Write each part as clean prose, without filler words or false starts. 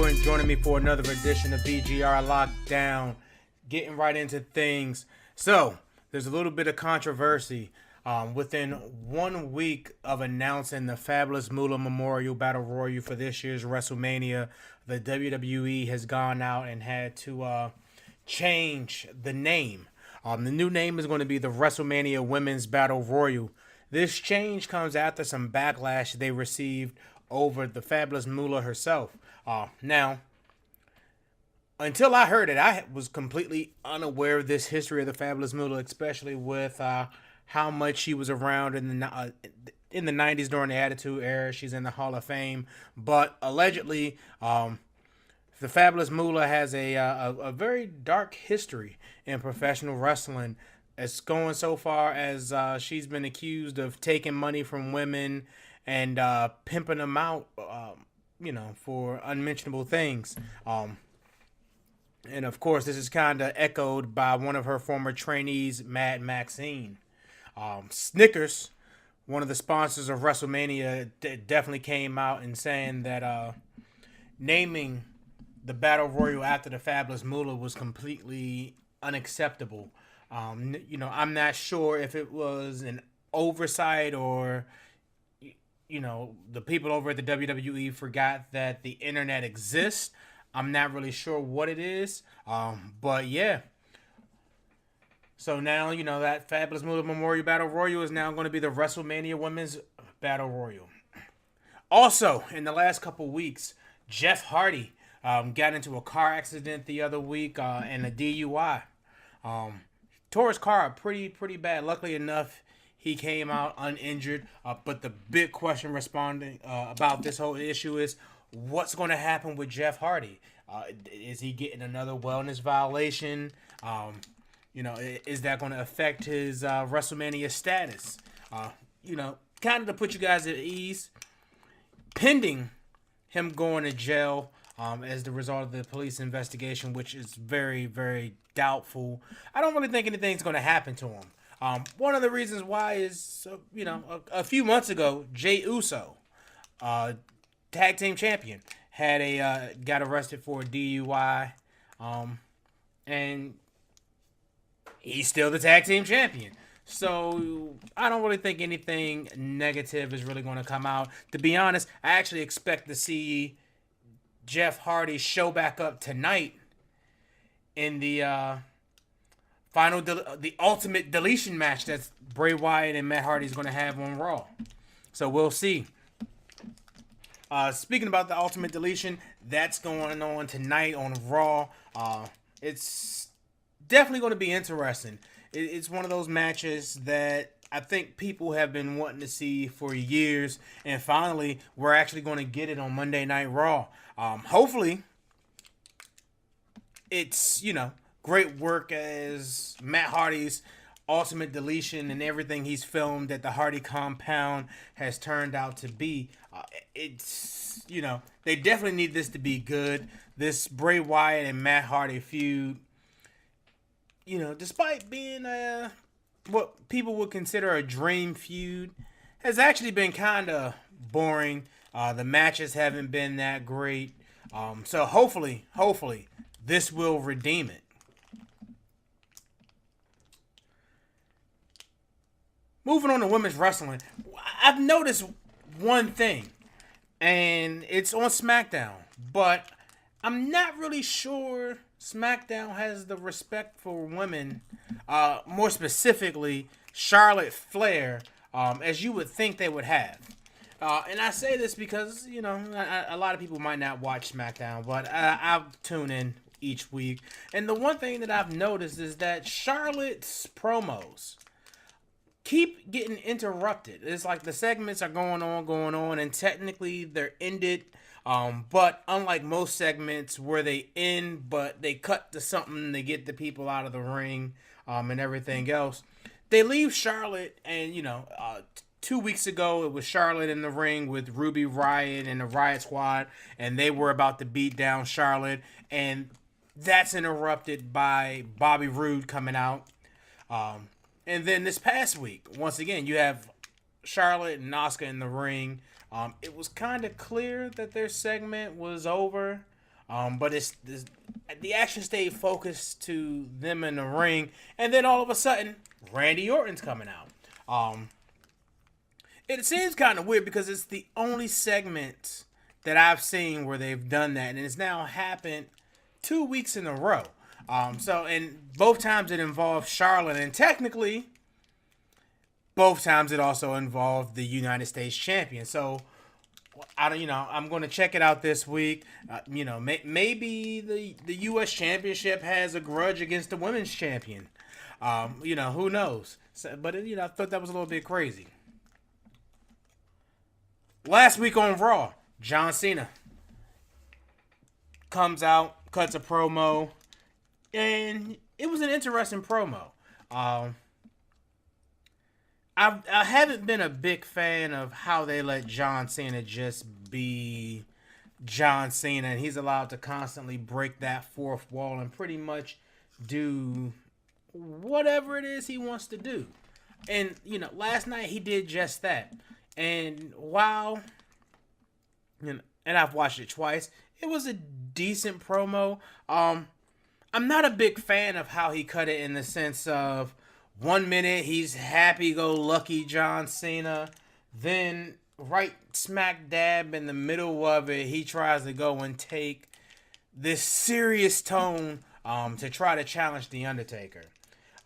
and joining me for another edition of VGR Lockdown. Getting right into things. So, there's a little bit of controversy within 1 week of announcing the fabulous Moolah Memorial Battle Royal for this year's WrestleMania. The WWE has gone out and had to change the name. The new name is going to be the WrestleMania Women's Battle Royal. This change comes after some backlash they received over the fabulous Moolah herself. Now, until I heard it, I was completely unaware of this history of the fabulous Moolah, especially with how much she was around in the 90s during the Attitude Era. She's in the Hall of Fame, but allegedly, the fabulous Moolah has a very dark history in professional wrestling. It's going so far as she's been accused of taking money from women and pimping them out, for unmentionable things. And of course, this is kind of echoed by one of her former trainees, Mad Maxine. Snickers, one of the sponsors of WrestleMania, definitely came out and saying that naming the Battle Royal after the fabulous Moolah was completely unacceptable. I'm not sure if it was an oversight or, the people over at the WWE forgot that the internet exists. I'm not really sure what it is. But yeah. So now, that fabulous Moolah Memorial Battle Royal is now going to be the WrestleMania Women's Battle Royal. Also, in the last couple weeks, Jeff Hardy got into a car accident the other week and a DUI. Tore his car up pretty bad. Luckily enough, he came out uninjured. But the big question responding about this whole issue is, what's going to happen with Jeff Hardy? Is he getting another wellness violation? Is that going to affect his WrestleMania status? Kind of to put you guys at ease, pending him going to jail as the result of the police investigation, which is very, very doubtful. I don't really think anything's going to happen to him. One of the reasons why is, a few months ago, Jey Uso, tag team champion, got arrested for a DUI, and he's still the tag team champion. So I don't really think anything negative is really going to come out. To be honest, I actually expect to see Jeff Hardy show back up tonight in the the ultimate deletion match that Bray Wyatt and Matt Hardy is going to have on Raw. So we'll see. Speaking about the ultimate deletion, that's going on tonight on Raw. It's definitely going to be interesting. It's one of those matches that I think people have been wanting to see for years, and finally, we're actually going to get it on Monday Night Raw. Hopefully, it's, great work as Matt Hardy's ultimate deletion and everything he's filmed at the Hardy compound has turned out to be. It's, they definitely need this to be good. This Bray Wyatt and Matt Hardy feud, despite being what people would consider a dream feud, has actually been kind of boring. The matches haven't been that great. So hopefully, this will redeem it. Moving on to women's wrestling, I've noticed one thing, and it's on Smackdown, but I'm not really sure Smackdown has the respect for women, more specifically Charlotte Flair, as you would think they would have. And I say this because, a lot of people might not watch SmackDown, but I'll tune in each week. And the one thing that I've noticed is that Charlotte's promos keep getting interrupted. It's like the segments are going on, and technically they're ended. But unlike most segments where they end, but they cut to something to get the people out of the ring, and everything else, they leave Charlotte, and 2 weeks ago, it was Charlotte in the ring with Ruby Riott and the Riott Squad, and they were about to beat down Charlotte, and that's interrupted by Bobby Roode coming out. And then this past week, once again, you have Charlotte and Asuka in the ring. It was kind of clear that their segment was over. But the action stayed focused to them in the ring, and then all of a sudden, Randy Orton's coming out. It seems kind of weird because it's the only segment that I've seen where they've done that, and it's now happened 2 weeks in a row. And both times it involved Charlotte, and technically, both times it also involved the United States champion. So, I'm going to check it out this week. Maybe the U.S. championship has a grudge against the women's champion. Who knows? But I thought that was a little bit crazy. Last week on Raw, John Cena comes out, cuts a promo, and it was an interesting promo. I haven't been a big fan of how they let John Cena just be John Cena, and he's allowed to constantly break that fourth wall and pretty much do whatever it is he wants to do. And, last night he did just that. And while, and I've watched it twice, it was a decent promo. I'm not a big fan of how he cut it in the sense of 1 minute he's happy-go-lucky John Cena, then right smack dab in the middle of it, he tries to go and take this serious tone to try to challenge The Undertaker.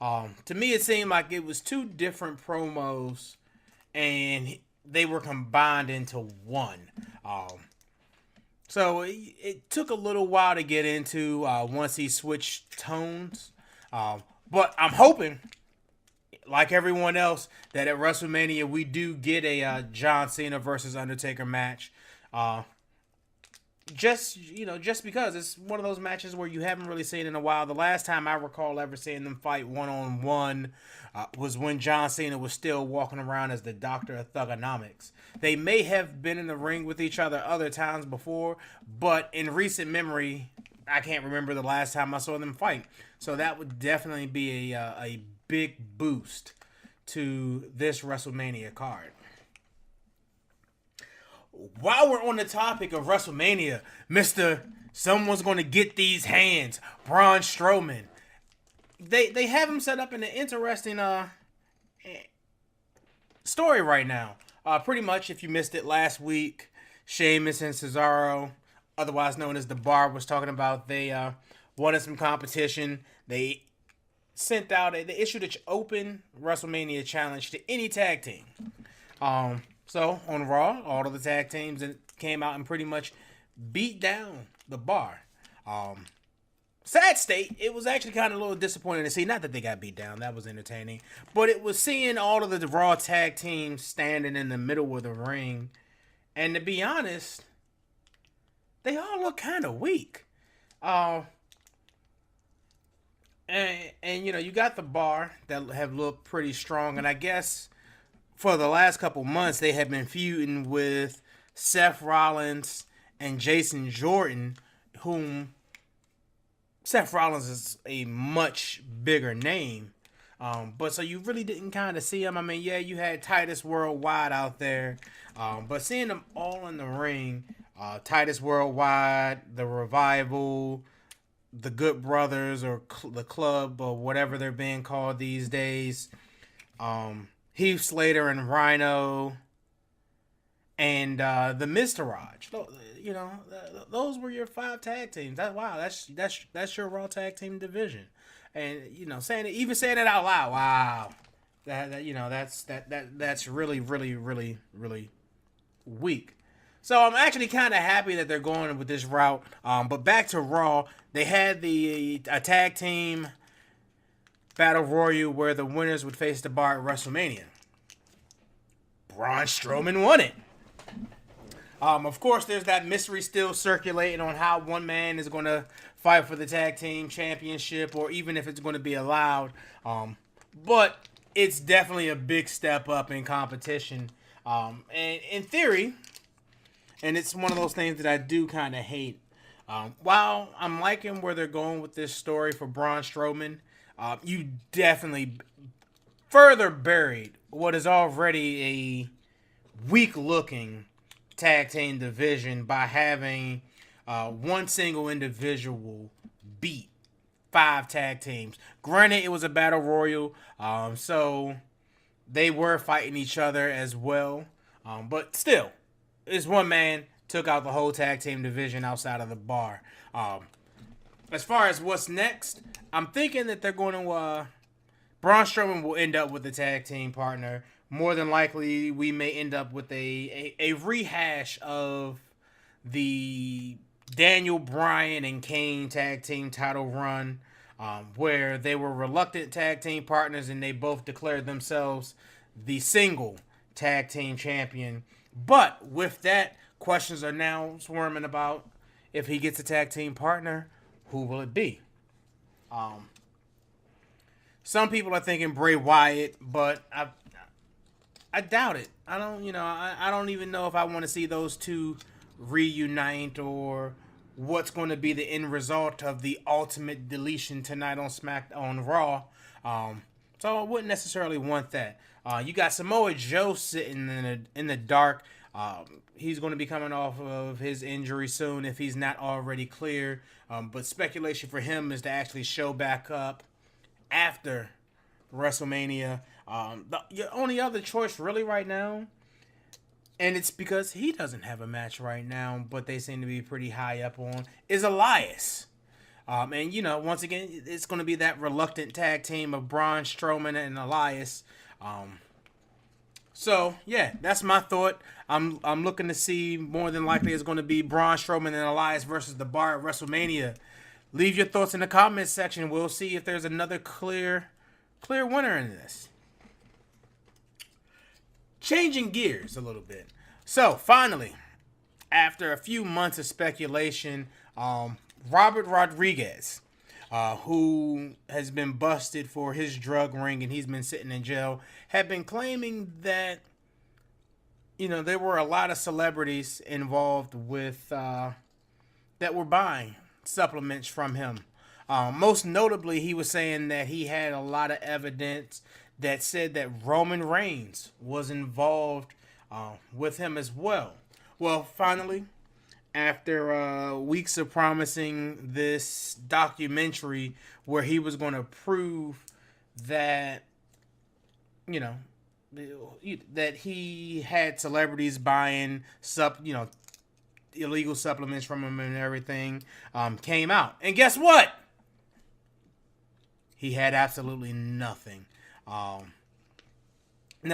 To me, it seemed like it was two different promos, and they were combined into one. So it took a little while to get into once he switched tones. But I'm hoping, like everyone else, that at WrestleMania we do get a John Cena versus Undertaker match. Just because it's one of those matches where you haven't really seen in a while. The last time I recall ever seeing them fight one-on-one was when John Cena was still walking around as the Doctor of Thugonomics. They may have been in the ring with each other other times before, but in recent memory, I can't remember the last time I saw them fight. So that would definitely be a big boost to this WrestleMania card. While we're on the topic of WrestleMania, Mr. Someone's going to get these hands, Braun Strowman. They have him set up in an interesting story right now. Pretty much, if you missed it last week, Sheamus and Cesaro, otherwise known as The Bar, was talking about they wanted some competition. They issued an open WrestleMania challenge to any tag team. So, on Raw, all of the tag teams came out and pretty much beat down The Bar. Sad state, it was actually kind of a little disappointing to see. Not that they got beat down, that was entertaining. But it was seeing all of the Raw tag teams standing in the middle of the ring. And to be honest, they all look kind of weak. And you got The Bar that have looked pretty strong. And I guess for the last couple months, they have been feuding with Seth Rollins and Jason Jordan, whom Seth Rollins is a much bigger name. But so you really didn't kind of see him. I mean, yeah, you had Titus Worldwide out there. But seeing them all in the ring, Titus Worldwide, The Revival, the Good Brothers, or the Club, or whatever they're being called these days, Heath Slater and Rhino, and the Miztourage. Those were your 5 tag teams. That's your Raw tag team division. And saying it out loud, wow, that's really, really, really, really weak. So I'm actually kind of happy that they're going with this route. But back to Raw, they had a tag team battle royal where the winners would face The Bar at WrestleMania. Braun Strowman won it. Of course, there's that mystery still circulating on how one man is going to fight for the tag team championship, or even if it's going to be allowed. But it's definitely a big step up in competition. And in theory, and it's one of those things that I do kind of hate. While I'm liking where they're going with this story for Braun Strowman, you definitely further buried what is already a weak-looking tag team division by having one single individual beat 5 tag teams. Granted, it was a battle royal, so they were fighting each other as well. But still, this one man took out the whole tag team division outside of the bar. As far as what's next, I'm thinking that they're going to... Braun Strowman will end up with a tag team partner. More than likely, we may end up with a rehash of the Daniel Bryan and Kane tag team title run, where they were reluctant tag team partners and they both declared themselves the single tag team champion. But with that, questions are now swarming about if he gets a tag team partner, who will it be? Some people are thinking Bray Wyatt, but I doubt it. I don't even know if I want to see those two reunite or what's going to be the end result of the ultimate deletion tonight on Smackdown Raw. So I wouldn't necessarily want that. You got Samoa Joe sitting in the dark. He's going to be coming off of his injury soon if he's not already clear. But speculation for him is to actually show back up after WrestleMania. Your only other choice really right now, and it's because he doesn't have a match right now, but they seem to be pretty high up on, is Elias. And, once again, it's going to be that reluctant tag team of Braun Strowman and Elias. So, yeah, that's my thought. I'm looking to see, more than likely, it's going to be Braun Strowman and Elias versus The Bar at WrestleMania. Leave your thoughts in the comments section. We'll see if there's another clear winner in this. Changing gears a little bit. So, finally, after a few months of speculation, Robert Rodriguez, who has been busted for his drug ring and he's been sitting in jail, had been claiming that, there were a lot of celebrities involved with that were buying supplements from him. Most notably, he was saying that he had a lot of evidence that said that Roman Reigns was involved with him as well. Well, finally, after weeks of promising this documentary where he was going to prove that, that he had celebrities buying illegal supplements from him and everything, came out. And guess what? He had absolutely nothing. Now,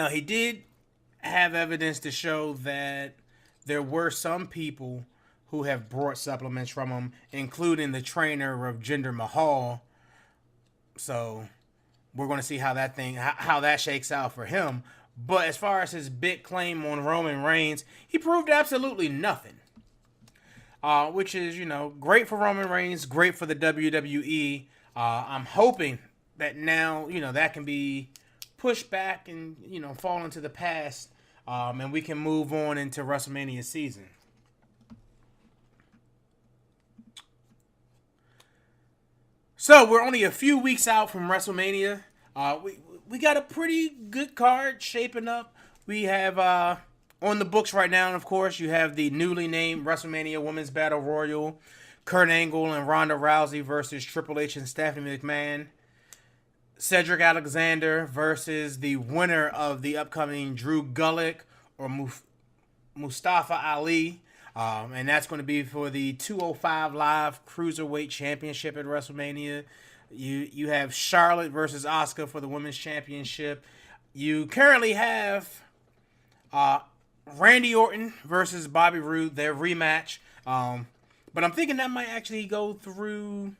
he did have evidence to show that there were some people who have brought supplements from him, including the trainer of Jinder Mahal. So we're going to see how that shakes out for him. But as far as his big claim on Roman Reigns, he proved absolutely nothing. Which is, great for Roman Reigns, great for the WWE. I'm hoping that now, that can be pushed back and, fall into the past, and we can move on into WrestleMania season. So, we're only a few weeks out from WrestleMania. We got a pretty good card shaping up. We have... on the books right now, and of course, you have the newly named WrestleMania Women's Battle Royal. Kurt Angle and Ronda Rousey versus Triple H and Stephanie McMahon. Cedric Alexander versus the winner of the upcoming Drew Gulak or Mustafa Ali. And that's going to be for the 205 Live Cruiserweight Championship at WrestleMania. You have Charlotte versus Asuka for the Women's Championship. You currently have... Randy Orton versus Bobby Roode, their rematch. But I'm thinking that might actually go through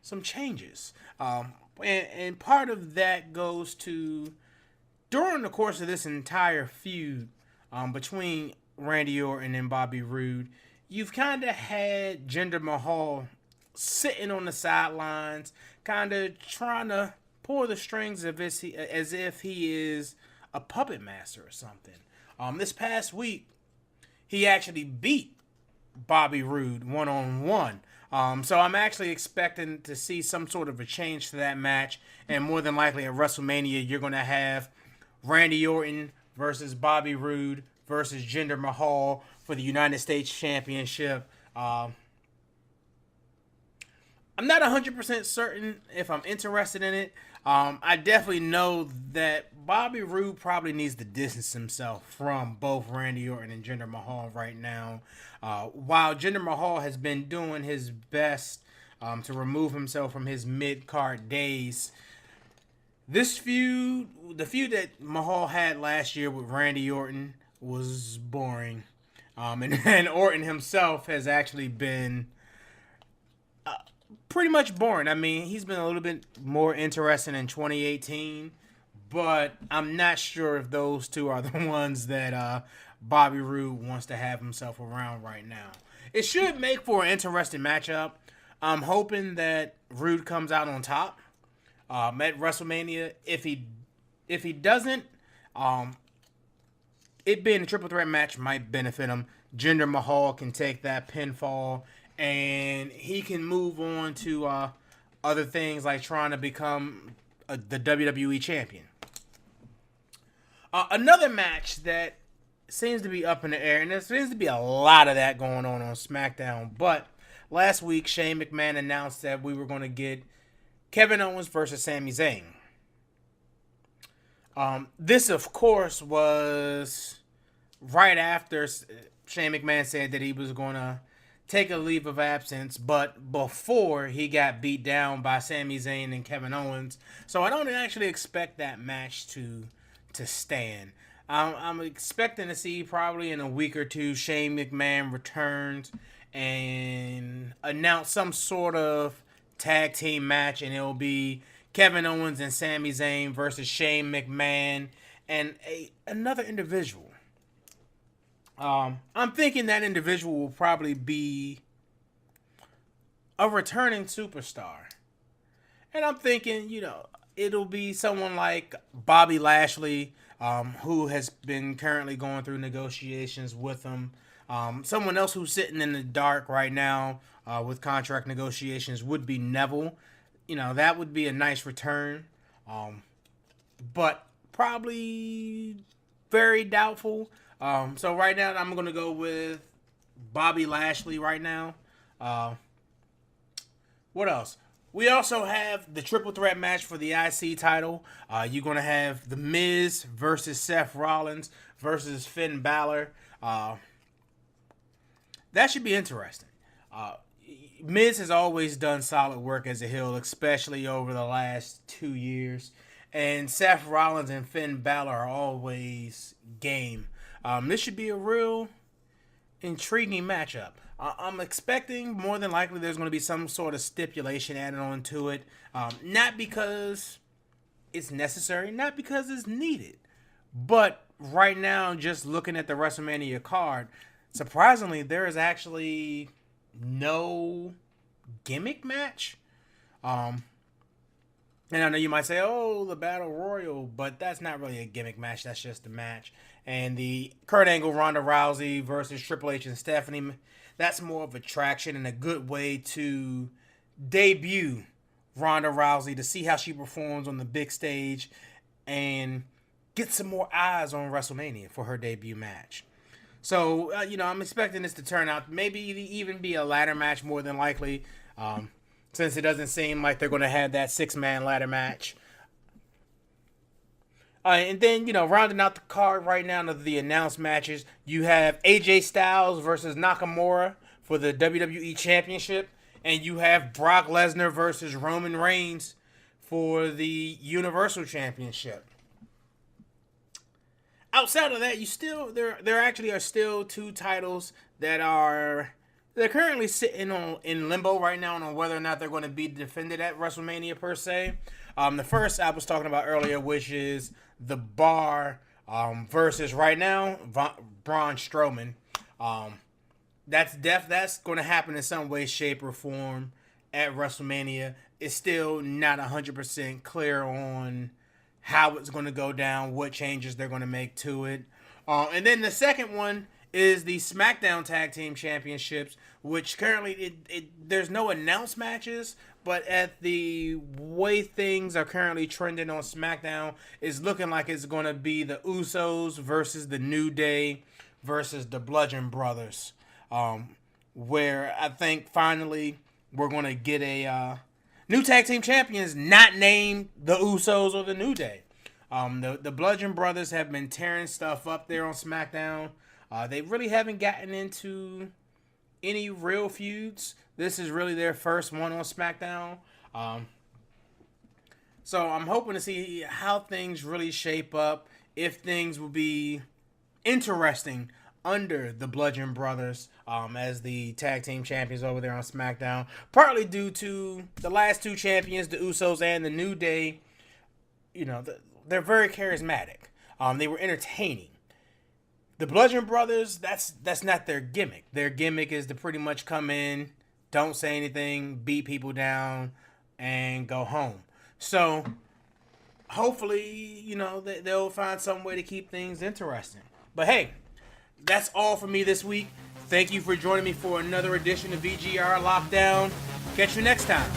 some changes. And part of that goes to, during the course of this entire feud between Randy Orton and Bobby Roode, you've kind of had Jinder Mahal sitting on the sidelines, kind of trying to pull the strings as if he is a puppet master or something. This past week, he actually beat Bobby Roode one-on-one. So I'm actually expecting to see some sort of a change to that match. And more than likely at WrestleMania, you're going to have Randy Orton versus Bobby Roode versus Jinder Mahal for the United States Championship. Uh, I'm not 100% certain if I'm interested in it. I definitely know that Bobby Roode probably needs to distance himself from both Randy Orton and Jinder Mahal right now. While Jinder Mahal has been doing his best to remove himself from his mid-card days, this feud, the feud that Mahal had last year with Randy Orton, was boring. And Orton himself has actually been pretty much boring. I mean, he's been a little bit more interesting in 2018, but I'm not sure if those two are the ones that Bobby Roode wants to have himself around right now. It should make for an interesting matchup. I'm hoping that Roode comes out on top at WrestleMania. If he doesn't, it being a triple threat match might benefit him. Jinder Mahal can take that pinfall, and he can move on to other things like trying to become the WWE champion. Another match that seems to be up in the air, and there seems to be a lot of that going on Smackdown, but last week Shane McMahon announced that we were going to get Kevin Owens versus Sami Zayn. This, of course, was right after Shane McMahon said that he was going to take a leave of absence, but before he got beat down by Sami Zayn and Kevin Owens. So I don't actually expect that match to stand. I'm expecting to see probably in a week or two Shane McMahon returns and announce some sort of tag team match, and it'll be Kevin Owens and Sami Zayn versus Shane McMahon and another individual. I'm thinking that individual will probably be a returning superstar. And I'm thinking, it'll be someone like Bobby Lashley, who has been currently going through negotiations with him. Someone else who's sitting in the dark right now with contract negotiations would be Neville. That would be a nice return. But probably very doubtful. So right now I'm going to go with Bobby Lashley right now. What else? We also have the triple threat match for the IC title. You're going to have The Miz versus Seth Rollins versus Finn Balor. That should be interesting. Miz has always done solid work as a heel, especially over the last 2 years. And Seth Rollins and Finn Balor are always game. This should be a real intriguing matchup. I'm expecting more than likely there's going to be some sort of stipulation added on to it. Not because it's necessary, not because it's needed. But right now, just looking at the WrestleMania card, surprisingly, there is actually no gimmick match. And I know you might say, oh, the Battle Royal, but that's not really a gimmick match. That's just a match. And the Kurt Angle, Ronda Rousey versus Triple H and Stephanie, that's more of a attraction and a good way to debut Ronda Rousey to see how she performs on the big stage and get some more eyes on WrestleMania for her debut match. So, I'm expecting this to turn out, maybe even be a ladder match more than likely. Since it doesn't seem like they're going to have that 6-man ladder match. And then, rounding out the card right now of the announced matches, you have AJ Styles versus Nakamura for the WWE Championship. And you have Brock Lesnar versus Roman Reigns for the Universal Championship. Outside of that, there actually are still 2 titles that they're currently sitting in limbo right now on whether or not they're going to be defended at WrestleMania per se. The first I was talking about earlier, which is the Bar versus right now Braun Strowman. That's going to happen in some way, shape, or form at WrestleMania. It's still not 100% clear on how it's going to go down, what changes they're going to make to it. And then the second one is the Smackdown Tag Team Championships, which currently there's no announced matches, but at the way things are currently trending on SmackDown, it's looking like it's going to be the Usos versus the New Day versus the Bludgeon Brothers. where I think finally we're going to get a new tag team champions not named the Usos or the New Day. The Bludgeon brothers have been tearing stuff up there on SmackDown. They really haven't gotten into any real feuds. This is really their first one on SmackDown. So I'm hoping to see how things really shape up, if things will be interesting under the Bludgeon brothers as the tag team champions over there on SmackDown. Partly due to the last two champions, the Usos and the New Day. They're very charismatic. They were entertaining. The Bludgeon brothers, that's not their gimmick. Their gimmick is to pretty much come in, don't say anything, beat people down, and go home. So, hopefully, they'll find some way to keep things interesting. But hey, that's all for me this week. Thank you for joining me for another edition of VGR Lockdown. Catch you next time.